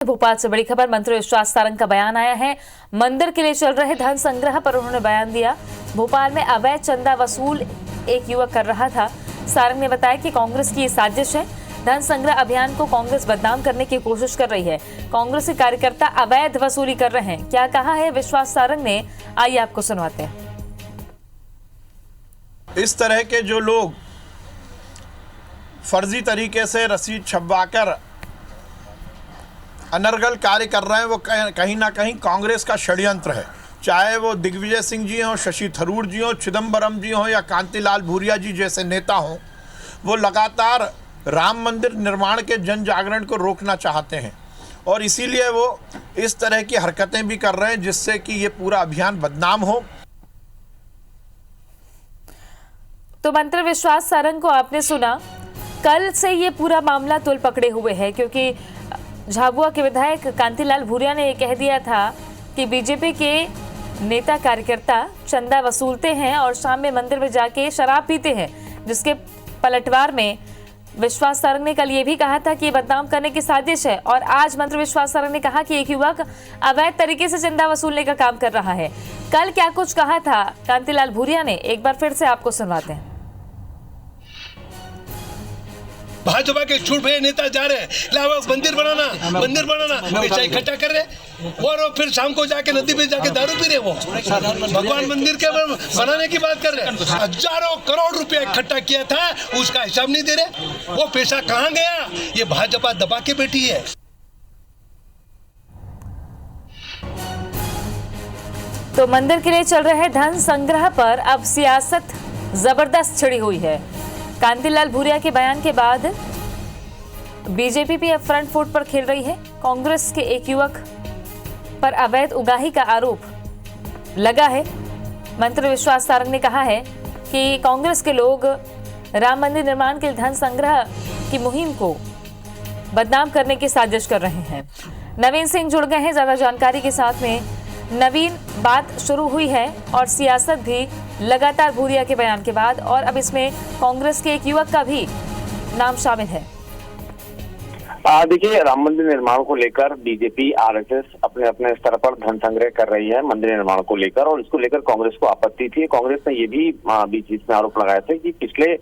भोपाल से बड़ी खबर, मंत्री विश्वास सारंग का बयान आया है। मंदिर के लिए चल रहे धन संग्रह पर उन्होंने बयान दिया। भोपाल में अवैध चंदा वसूल एक युवक कर रहा था। सारंग ने बताया कि कांग्रेस की ये साजिश है। धन संग्रह अभियान को कांग्रेस बदनाम करने की कोशिश कर रही है। कांग्रेस के कार्यकर्ता अवैध वसूली कर रहे हैं। क्या कहा है विश्वास सारंग ने, आइए आपको सुनवाते हैं। इस तरह के जो लोग फर्जी तरीके से रसीद छपवाकर अनर्गल कार्य कर रहे हैं, वो कहीं ना कहीं कांग्रेस का षड्यंत्र है। चाहे वो दिग्विजय सिंह जी हों, शशि थरूर जी हों, चिदम्बरम जी हों या कांतिलाल भूरिया जी जैसे नेता हों, वो लगातार राम मंदिर निर्माण के जन जागरण को रोकना चाहते हैं और इसीलिए वो इस तरह की हरकतें भी कर रहे हैं जिससे कि ये पूरा अभियान बदनाम हो। तो मंत्री विश्वास सारंग को आपने सुना। कल से ये पूरा मामला तुल पकड़े हुए है क्योंकि झाबुआ के विधायक कांतिलाल भूरिया ने ये कह दिया था कि बीजेपी के नेता कार्यकर्ता चंदा वसूलते हैं और शाम में मंदिर में जाके शराब पीते हैं, जिसके पलटवार में विश्वास सारंग ने कल ये भी कहा था कि ये बदनाम करने की साजिश है। और आज मंत्री विश्वास सारंग ने कहा कि एक युवक अवैध तरीके से चंदा वसूलने का काम कर रहा है। कल क्या कुछ कहा था कांतिलाल भूरिया ने, एक बार फिर से आपको सुनवाते हैं। भाजपा के झूठ भरे नेता जा रहे हैं, लावा मंदिर बनाना पैसा इकट्ठा कर रहे और फिर शाम को जाके नदी पे जाके दारू पी रहे। वो भगवान मंदिर के बनाने की बात कर रहे हैं। हजारों करोड़ रुपया इकट्ठा किया था, उसका हिसाब नहीं दे रहे। वो पैसा कहाँ गया? ये भाजपा दबा के बैठी है। तो मंदिर के लिए चल रहे धन संग्रह पर अब सियासत जबरदस्त छिड़ी हुई है। कांतिलाल भूरिया के बयान के बाद बीजेपी भी अब फ्रंट फुट पर खेल रही है। कांग्रेस के एक युवक पर अवैध उगाही का आरोप लगा है। मंत्री विश्वास सारंग ने कहा है कि कांग्रेस के लोग राम मंदिर निर्माण के धन संग्रह की मुहिम को बदनाम करने की साजिश कर रहे हैं। नवीन सिंह जुड़ गए हैं ज्यादा जानकारी के साथ में। नवीन, बात शुरू हुई है और सियासत भी लगातार भूरिया के बयान के बाद, और अब इसमें कांग्रेस के एक युवक का भी नाम शामिल है। देखिए, राम मंदिर निर्माण को लेकर बीजेपी आरएसएस अपने अपने स्तर पर धन संग्रह कर रही है मंदिर निर्माण को लेकर, और इसको लेकर कांग्रेस को आपत्ति थी। कांग्रेस ने ये भी बीच में आरोप लगाया था कि पिछले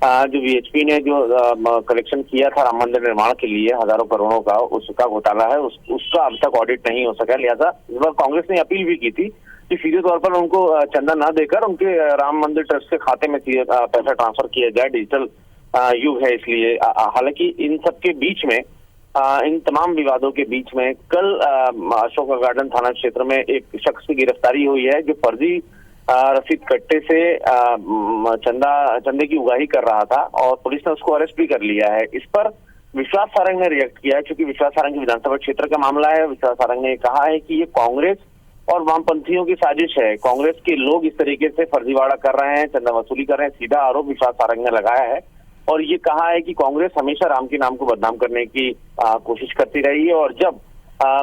जो वीएचपी ने जो कलेक्शन किया था राम मंदिर निर्माण के लिए हजारों करोड़ों का, उसका घोटाला है, उसका अब तक ऑडिट नहीं हो सका। लिहाजा इस बार कांग्रेस ने अपील भी की थी कि सीधे तौर पर उनको चंदा न देकर उनके राम मंदिर ट्रस्ट के खाते में पैसा ट्रांसफर किया जाए। डिजिटल युग है इसलिए। हालांकि इन सब के बीच में, इन तमाम विवादों के बीच में कल अशोक गार्डन थाना क्षेत्र में एक शख्स की गिरफ्तारी हुई है जो फर्जी रसीद कट्टे से चंदे की उगाही कर रहा था और पुलिस ने उसको अरेस्ट भी कर लिया है। इस पर विश्वास सारंग ने रिएक्ट किया है क्योंकि विश्वास सारंग की विधानसभा क्षेत्र का मामला है। विश्वास सारंग ने कहा है कि ये कांग्रेस और वामपंथियों की साजिश है। कांग्रेस के लोग इस तरीके से फर्जीवाड़ा कर रहे हैं, चंदा वसूली कर रहे हैं, सीधा आरोप विश्वास सारंग ने लगाया है। और ये कहा है कि कांग्रेस हमेशा राम के नाम को बदनाम करने की कोशिश करती रही है, और जब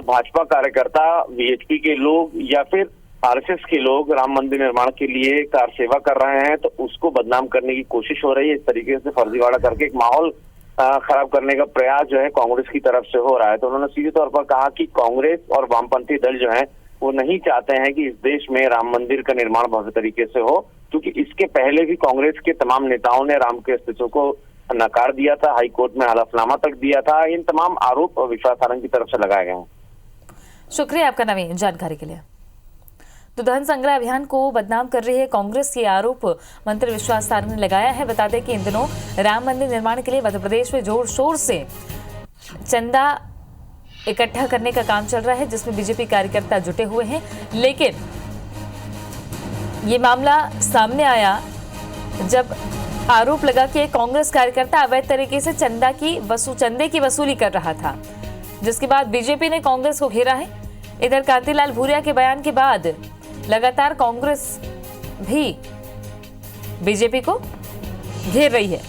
भाजपा कार्यकर्ता, वीएचपी के लोग या फिर आरएसएस के लोग राम मंदिर निर्माण के लिए कार सेवा कर रहे हैं तो उसको बदनाम करने की कोशिश हो रही है। इस तरीके से फर्जीवाड़ा करके एक माहौल खराब करने का प्रयास जो है कांग्रेस की तरफ से हो रहा है। तो उन्होंने सीधे तौर पर कहा कि कांग्रेस और वामपंथी दल जो है वो नहीं चाहते हैं कि इस देश में राम मंदिर का निर्माण भव्य तरीके से हो, क्योंकि इसके पहले भी कांग्रेस के तमाम नेताओं ने राम के अस्तित्व को नकार दिया था, हाईकोर्ट में हलफनामा तक दिया था। इन तमाम आरोप विश्वास सारंग की तरफ से लगाए गए हैं। शुक्रिया आपका नवीन जानकारी के लिए। तो धन संग्रह अभियान को बदनाम कर रही है कांग्रेस, ये आरोप मंत्री विश्वास सारंग ने लगाया है। बता दें कि इन दिनों राम मंदिर निर्माण के लिए मध्य प्रदेश में जोर शोर से चंदा इकट्ठा करने का काम चल रहा है, जिसमें बीजेपी कार्यकर्ता जुटे हुए हैं। लेकिन ये मामला सामने आया जब आरोप लगा कि एक कांग्रेस कार्यकर्ता अवैध तरीके से चंदे की वसूली कर रहा था, जिसके बाद बीजेपी ने कांग्रेस को घेरा है। इधर कांतिलाल भूरिया के बयान के बाद लगातार कांग्रेस भी बीजेपी को घेर रही है।